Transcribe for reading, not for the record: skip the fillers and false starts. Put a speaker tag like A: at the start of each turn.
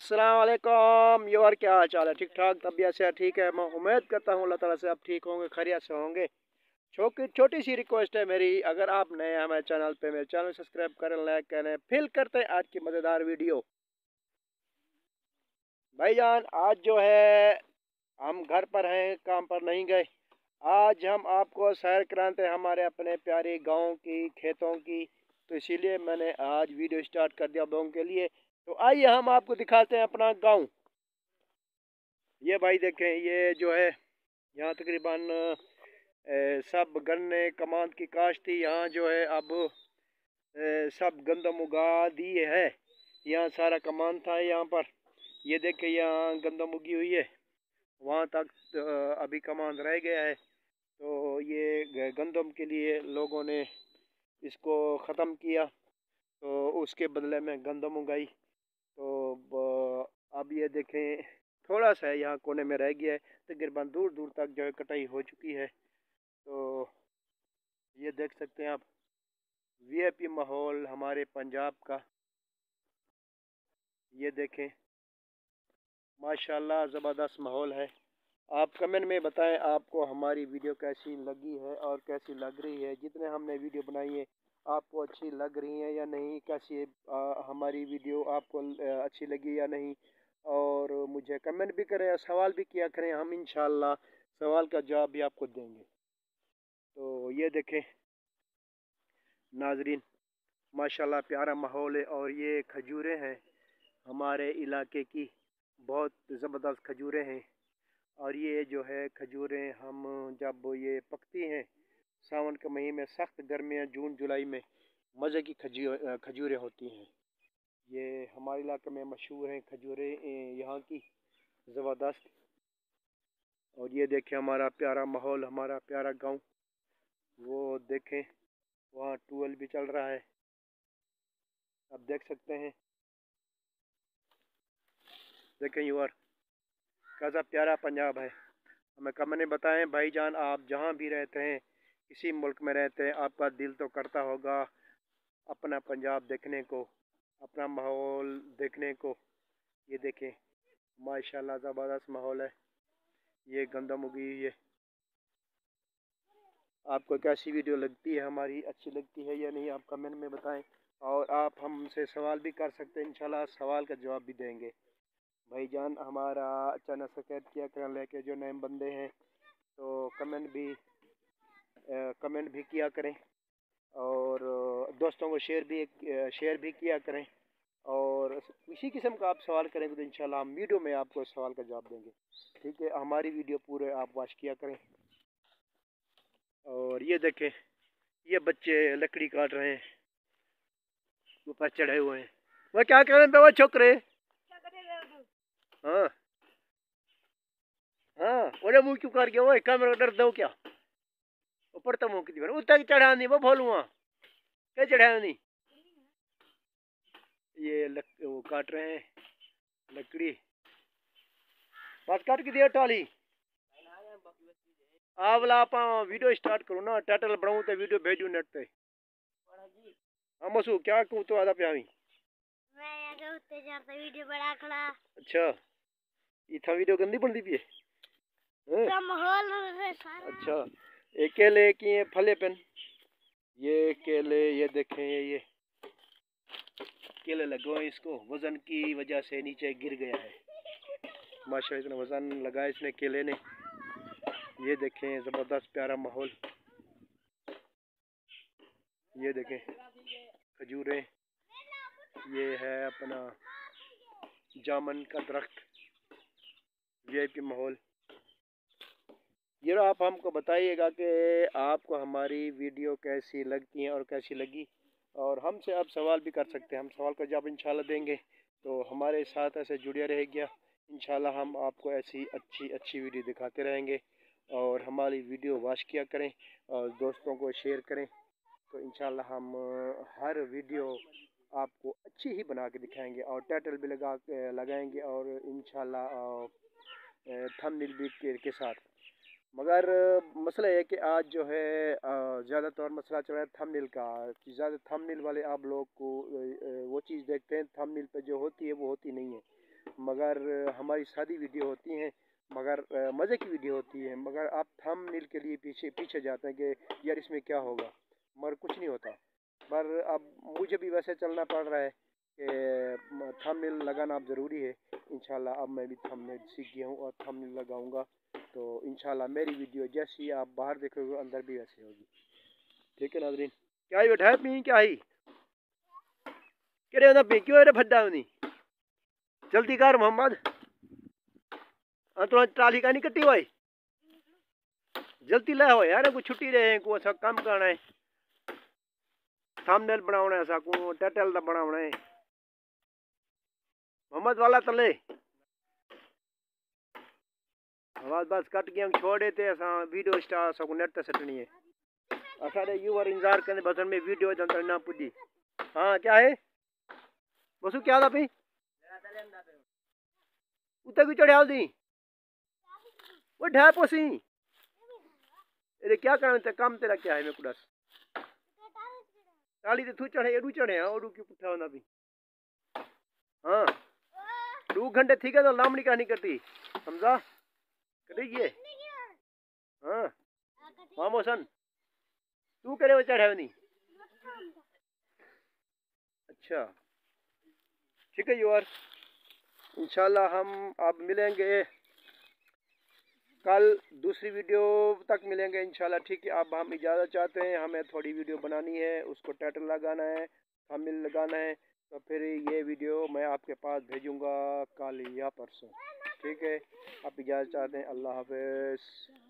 A: अस्सलाम वालेकुम यार, क्या हाल चाल है? ठीक ठाक, तबीयत से ठीक है। मैं उम्मीद करता हूँ अल्लाह ताला से आप ठीक होंगे, खैरियत से होंगे। छोटी सी रिक्वेस्ट है मेरी, अगर आप नए हैं हमारे चैनल पे, मेरे चैनल सब्सक्राइब करें, लाइक करें। फिर करते हैं आज की मज़ेदार वीडियो। भाईजान, आज जो है हम घर पर हैं, काम पर नहीं गए। आज हम आपको सैर कराते हैं हमारे अपने प्यारे गाँव की, खेतों की। तो इसीलिए मैंने आज वीडियो स्टार्ट कर दिया आप लोगों के लिए। तो आइए हम आपको दिखाते हैं अपना गाँव। ये भाई देखें, ये जो है यहाँ तकरीबन सब गन्ने कमांद की काश्त थी। यहाँ जो है अब सब गंदम उगा दिए है। यहाँ सारा कमांद था यहाँ पर। ये देखें, यहाँ गंदम उगी हुई है। वहाँ तक अभी कमांद रह गया है। तो ये गंदम के लिए लोगों ने इसको ख़त्म किया, तो उसके बदले में गंदम उगाई। तो अब ये देखें, थोड़ा सा है यहाँ कोने में रह गया है। तकरीबन दूर दूर तक जो है कटाई हो चुकी है। तो ये देख सकते हैं आप, वीआईपी माहौल हमारे पंजाब का। ये देखें, माशाल्लाह ज़बरदस्त माहौल है। आप कमेंट में बताएं आपको हमारी वीडियो कैसी लगी है और कैसी लग रही है। जितने हमने वीडियो बनाई है आपको अच्छी लग रही है या नहीं, कैसी हमारी वीडियो आपको अच्छी लगी या नहीं। और मुझे कमेंट भी करें, सवाल भी किया करें, हम इंशाल्लाह सवाल का जवाब भी आपको देंगे। तो ये देखें नाजरीन, माशाल्लाह प्यारा माहौल है। और ये खजूरें हैं हमारे इलाके की, बहुत ज़बरदस्त खजूरें हैं। और ये जो है खजूरें हम जब ये पकती हैं सावन के महीने में, सख्त गर्मियाँ जून जुलाई में, मज़े की खजूरें होती हैं। ये हमारे इलाके में मशहूर हैं खजूरें यहाँ की, ज़बरदस्त। और ये देखें हमारा प्यारा माहौल, हमारा प्यारा गांव। वो देखें, वहाँ ट्यूबवेल भी चल रहा है, आप देख सकते हैं। देखें यूर, कैसा प्यारा पंजाब है। हमें कमेंट में बताएं भाईजान, आप जहाँ भी रहते हैं, किसी मुल्क में रहते हैं, आपका दिल तो करता होगा अपना पंजाब देखने को, अपना माहौल देखने को। ये देखें, माशाल्लाह ज़बरदस्त माहौल है। ये गंदम उगी हुई है। आपको कैसी वीडियो लगती है हमारी, अच्छी लगती है या नहीं, आप कमेंट में बताएं। और आप हमसे सवाल भी कर सकते हैं, इंशाल्लाह सवाल का जवाब भी देंगे। भाईजान, हमारा चैनल सब्सक्राइब किया करें, लेके जो नए बंदे हैं तो कमेंट भी किया करें। और दोस्तों को शेयर भी किया करें। और इसी किस्म का आप सवाल करेंगे तो इंशाल्लाह हम वीडियो में आपको सवाल का जवाब देंगे। ठीक है, हमारी वीडियो पूरे आप वॉच किया करें। और ये देखें, ये बच्चे लकड़ी काट रहे हैं, ऊपर चढ़े हुए हैं। वह क्या कर रहे हैं वो छोकरे? हाँ हाँ, वो मुँह क्यों कर गया? वो कैमरा डर दो क्या? ऊपर तो मुँह की उतना चढ़ा नहीं, वो बोलूँगा क्या चढ़ाया नहीं। ये वो काट रहे हैं लकड़ी। बस काट के दिया टाली। आवला आप वीडियो स्टार्ट करो ना, टाइटल बनाऊं तो वीडियो भेजू नेट पे। हाँ मसू, क्या कहूँ तो आधा प्यामी। मैं आगे उठते जाता वीडियो बड़ा खड़ा। अच्छा, इतना वीडियो गंदी बनती पी है माहौल सारा। अच्छा, एक केले की फले पेन, ये केले, ये देखें, ये केले लगे हुए, इसको वजन की वजह से नीचे गिर गया है। माशाल्लाह इतना वजन लगाया इसने केले ने। ये देखें ज़बरदस्त प्यारा माहौल। ये देखें खजूरें, ये है अपना जामन का दरख्त। वीआईपी माहौल। ये आप हमको बताइएगा कि आपको हमारी वीडियो कैसी लगती है और कैसी लगी। और हमसे आप सवाल भी कर सकते हैं, हम सवाल का जवाब इंशाल्लाह देंगे। तो हमारे साथ ऐसे जुड़े रहेगा, इंशाल्लाह हम आपको ऐसी अच्छी अच्छी वीडियो दिखाते रहेंगे। और हमारी वीडियो वॉच किया करें और दोस्तों को शेयर करें। तो इंशाल्लाह हम हर वीडियो आपको अच्छी ही बना के दिखाएंगे और टाइटल भी लगाएंगे और इंशाल्लाह थंबनेल भी के साथ। मगर मसला है कि आज जो है ज़्यादातर मसला चल रहा है थंबनेल का, कि ज़्यादा थंबनेल वाले आप लोग को वो चीज़ देखते हैं, थंबनेल पे जो होती है वो होती नहीं है। मगर हमारी सादी वीडियो होती हैं, मगर मज़े की वीडियो होती है, मगर आप थंबनेल के लिए पीछे पीछे जाते हैं कि यार इसमें क्या होगा, मगर कुछ नहीं होता। पर अब मुझे भी वैसे चलना पड़ रहा है कि थंबनेल लगाना अब ज़रूरी है। इंशाल्लाह अब मैं भी थंबनेल सीख गया हूँ और थंबनेल लगाऊंगा, तो इंशाल्लाह मेरी वीडियो जैसी आप बाहर देखोगे अंदर भी वैसी होगी। ठीक है नाज़रीन, क्या ही बैठा है पी क्या ही करे पी क्यों रे भद्दा नहीं जल्दी कर मोहम्मद, तो ट्राली का नहीं कट्टी हुई, जल्दी ले हो यार, को छुट्टी रहे को ऐसा काम करना है, थंबनेल बनाना है, ऐसा को टाइटल दा बनाना है। मोहम्मद वाला तले आवाज बस कट गया छोड़े थे, असा वीडियो स्टार सब नेट ते सटनी है, असारे यूवर इंतजार करने बदन में वीडियो जंतर ना पुजी। हाँ क्या है बसु क्या था भाई उते क्यों चढ़े दी वो ढै पोसी अरे क्या करना काम तेरा क्या है, मैं कुछ टाली ते तू चढ़े एडू चढ़े हाँ ओडू क्यों पुठा होना भी। हाँ 2 घंटे ठीक है तो लामड़ी का नहीं करती समझा करिए। हाँ हाँ मोसन तू करे वो चढ़े नहीं। अच्छा ठीक है यार, इंशाल्लाह हम अब मिलेंगे कल दूसरी वीडियो तक मिलेंगे इंशाल्लाह। ठीक है अब हम इजाज़त चाहते हैं, हमें थोड़ी वीडियो बनानी है, उसको टाइटल लगाना है, थंबनेल लगाना है, तो फिर ये वीडियो मैं आपके पास भेजूँगा कल या परसों। ठीक है अब इजाज़त चाहते हैं, अल्लाह हाफ़िज़।